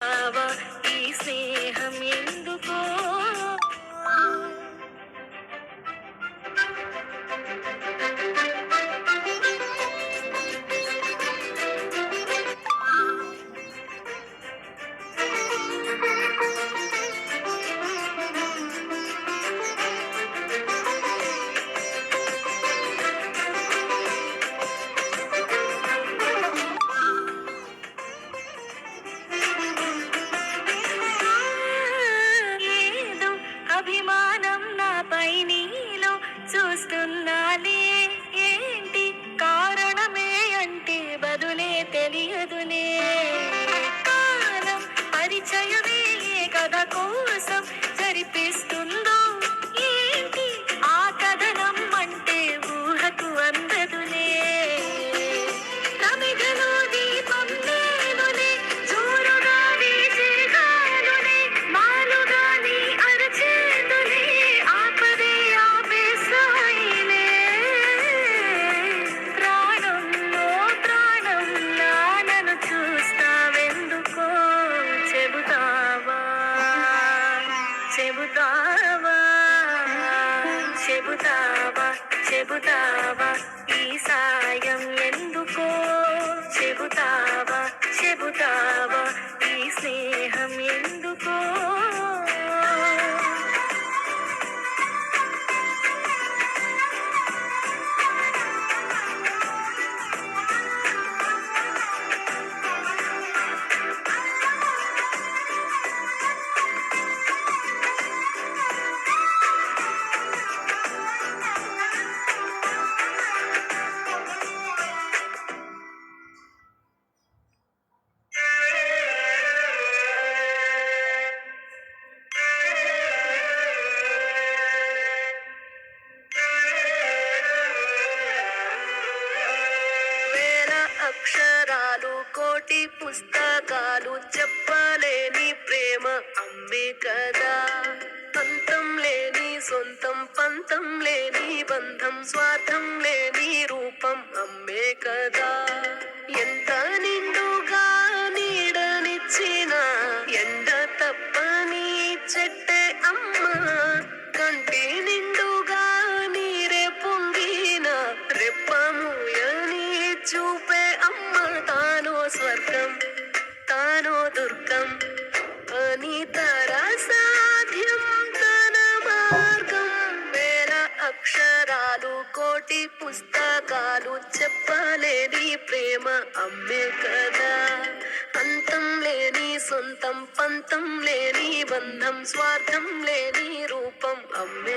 బావా ఈ స్నేహం ఎందుకో ఏదో అభిమానం నాపై నీలో చూస్తున్నాలే ఏంటి కారణమే అంటే బదులే తెలియదులే కాలం పరిచయమే ఏ కథ కోసం జరిపిస్తుందో ఏంటి ఆ కథనం అంటే ఊహకు అందదులే నమిగలో దీపం నేనులే జోరుగా వీచే గాలులే మాలుగా నీ అరచేతులే ఆపదే ఆపేసాయిలే ప్రాణంలో ప్రాణంలా నన్ను చూస్తావెందుకో చెబుతావా చెబుతావా చెబుతావా చెబుతావా ఈ సాయం ఎందుకో చెబుతావా చెబుతావా ఈ స్నేహం ఎందుకో వేల అక్షరాలు కోటి పుస్తకాలు చెప్పలేని ప్రేమ అమ్మే కదా అంతం లేని సొంతం పంతం లేని బంధం స్వార్థం లేని రూపం అమ్మే కదా ఎంత నిండుగా నీడనిచ్చిన ఎండ తప్పని చెట్టే అమ్మ కంటి నిండుగా నీరే పొంగిన రెప్పముయని చూపే అమ్మ తానో స్వర్గం తానో దుర్గం అని తర సాధ్యం తన మార్గం వేల అక్షరాలు కోటి పుస్తకాలు చెప్పలేని ప్రేమ అమ్మే కదా అంతం లేని సొంతం పంతం లేని బంధం స్వార్థం లేని రూపం అమ్మే